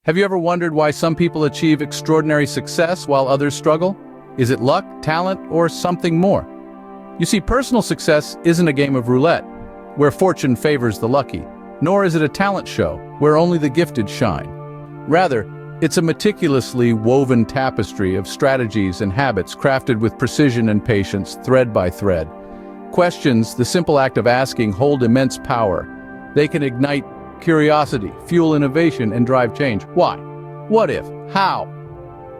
Have you ever wondered why some people achieve extraordinary success while others struggle? Is it luck, talent, or something more? You see, personal success isn't a game of roulette, where fortune favors the lucky, nor is it a talent show, where only the gifted shine. Rather, it's a meticulously woven tapestry of strategies and habits crafted with precision and patience, thread by thread. Questions, the simple act of asking, hold immense power. They can ignite curiosity, fuel innovation, and drive change. Why? What if? How?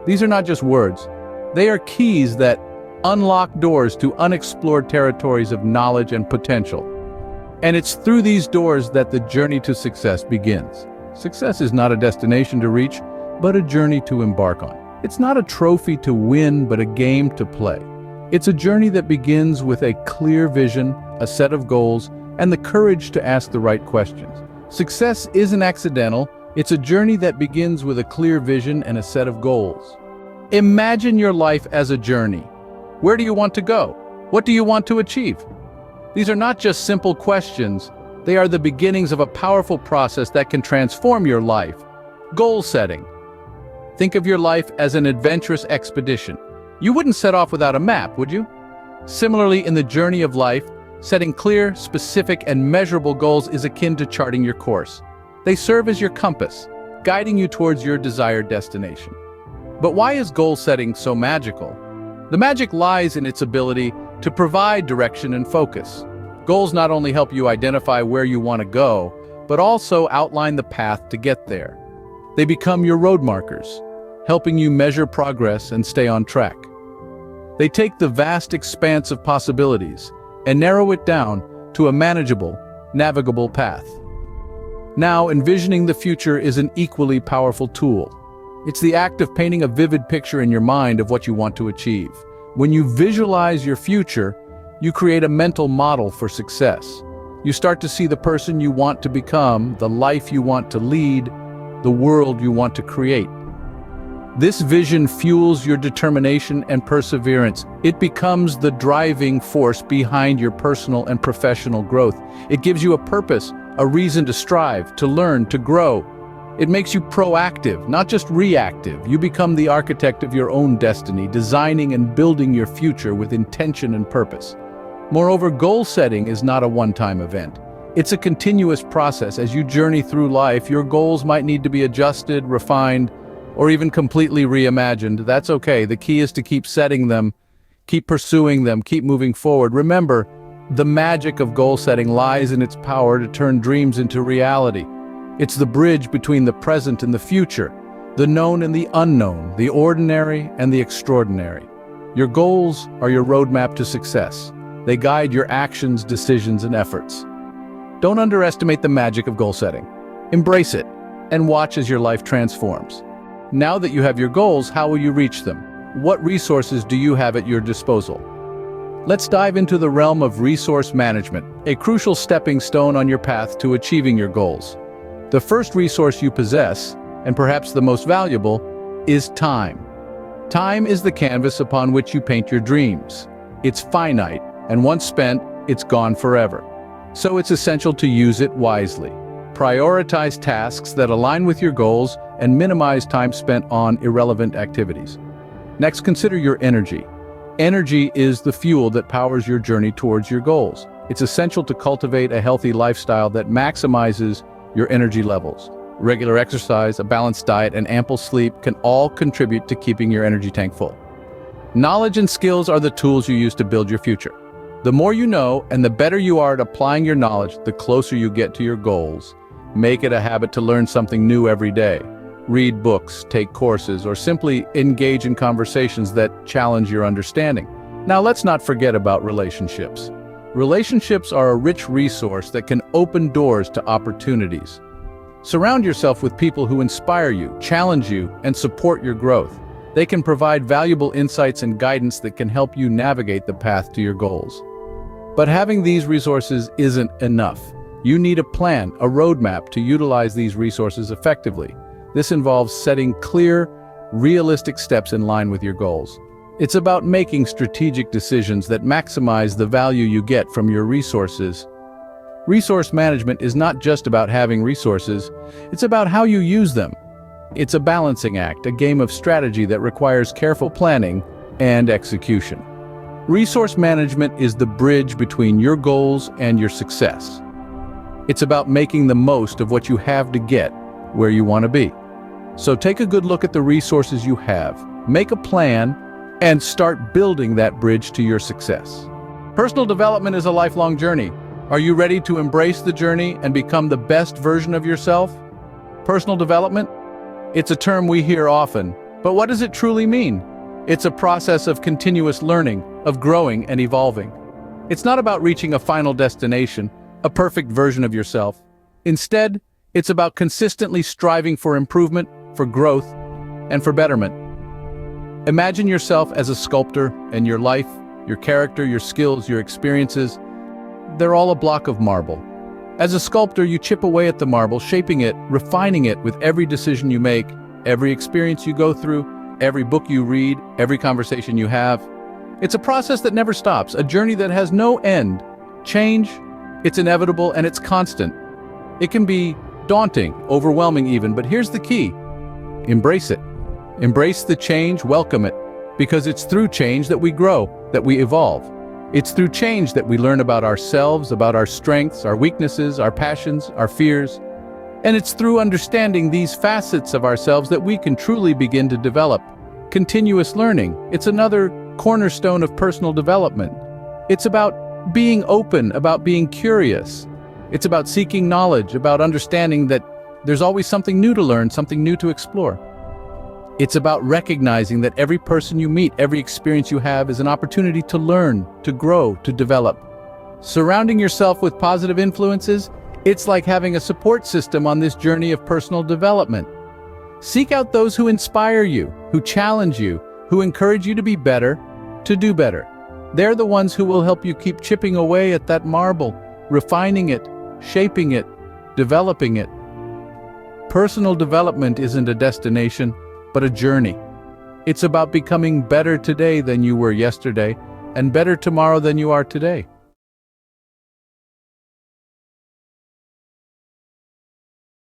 These are not just words. They are keys that unlock doors to unexplored territories of knowledge and potential. And it's through these doors that the journey to success begins. Success is not a destination to reach, but a journey to embark on. It's not a trophy to win, but a game to play. It's a journey that begins with a clear vision, a set of goals, and the courage to ask the right questions. Success isn't accidental. It's a journey that begins with a clear vision and a set of goals. Imagine your life as a journey. Where do you want to go? What do you want to achieve? These are not just simple questions. They are the beginnings of a powerful process that can transform your life. Goal setting. Think of your life as an adventurous expedition. You wouldn't set off without a map, would you? Similarly, in the journey of life, setting clear, specific, and measurable goals is akin to charting your course. They serve as your compass, guiding you towards your desired destination. But why is goal setting so magical? The magic lies in its ability to provide direction and focus. Goals not only help you identify where you want to go, but also outline the path to get there. They become your road markers, helping you measure progress and stay on track. They take the vast expanse of possibilities and narrow it down to a manageable, navigable path. Now, envisioning the future is an equally powerful tool. It's the act of painting a vivid picture in your mind of what you want to achieve. When you visualize your future, you create a mental model for success. You start to see the person you want to become, the life you want to lead, the world you want to create. This vision fuels your determination and perseverance. It becomes the driving force behind your personal and professional growth. It gives you a purpose, a reason to strive, to learn, to grow. It makes you proactive, not just reactive. You become the architect of your own destiny, designing and building your future with intention and purpose. Moreover, goal setting is not a one-time event. It's a continuous process. As you journey through life, your goals might need to be adjusted, refined, or even completely reimagined. That's okay. The key is to keep setting them, keep pursuing them, keep moving forward. Remember, the magic of goal setting lies in its power to turn dreams into reality. It's the bridge between the present and the future, the known and the unknown, the ordinary and the extraordinary. Your goals are your roadmap to success. They guide your actions, decisions, and efforts. Don't underestimate the magic of goal setting. Embrace it and watch as your life transforms. Now that you have your goals, how will you reach them? What resources do you have at your disposal? Let's dive into the realm of resource management, a crucial stepping stone on your path to achieving your goals. The first resource you possess, and perhaps the most valuable, is time. Time is the canvas upon which you paint your dreams. It's finite, and once spent, it's gone forever. So it's essential to use it wisely. Prioritize tasks that align with your goals and minimize time spent on irrelevant activities. Next, consider your energy. Energy is the fuel that powers your journey towards your goals. It's essential to cultivate a healthy lifestyle that maximizes your energy levels. Regular exercise, a balanced diet, and ample sleep can all contribute to keeping your energy tank full. Knowledge and skills are the tools you use to build your future. The more you know and the better you are at applying your knowledge, the closer you get to your goals. Make it a habit to learn something new every day. Read books, take courses, or simply engage in conversations that challenge your understanding. Now, let's not forget about relationships. Relationships are a rich resource that can open doors to opportunities. Surround yourself with people who inspire you, challenge you, and support your growth. They can provide valuable insights and guidance that can help you navigate the path to your goals. But having these resources isn't enough. You need a plan, a roadmap to utilize these resources effectively. This involves setting clear, realistic steps in line with your goals. It's about making strategic decisions that maximize the value you get from your resources. Resource management is not just about having resources, it's about how you use them. It's a balancing act, a game of strategy that requires careful planning and execution. Resource management is the bridge between your goals and your success. It's about making the most of what you have to get where you want to be. So take a good look at the resources you have, make a plan, and start building that bridge to your success. Personal development is a lifelong journey. Are you ready to embrace the journey and become the best version of yourself? Personal development? It's a term we hear often, but what does it truly mean? It's a process of continuous learning, of growing and evolving. It's not about reaching a final destination, a perfect version of yourself. Instead, it's about consistently striving for improvement, for growth, and for betterment. Imagine yourself as a sculptor, and your life, your character, your skills, your experiences, they're all a block of marble. As a sculptor, you chip away at the marble, shaping it, refining it with every decision you make, every experience you go through, every book you read, every conversation you have. It's a process that never stops, a journey that has no end. Change, it's inevitable and it's constant. It can be daunting, overwhelming even, but here's the key. Embrace it. Embrace the change, welcome it, because it's through change that we grow, that we evolve. It's through change that we learn about ourselves, about our strengths, our weaknesses, our passions, our fears. And it's through understanding these facets of ourselves that we can truly begin to develop. Continuous learning, it's another cornerstone of personal development. It's about being open, about being curious. It's about seeking knowledge, about understanding that there's always something new to learn, something new to explore. It's about recognizing that every person you meet, every experience you have is an opportunity to learn, to grow, to develop. Surrounding yourself with positive influences, it's like having a support system on this journey of personal development. Seek out those who inspire you, who challenge you, who encourage you to be better, to do better. They're the ones who will help you keep chipping away at that marble, refining it, shaping it, developing it. Personal development isn't a destination, but a journey. It's about becoming better today than you were yesterday, and better tomorrow than you are today.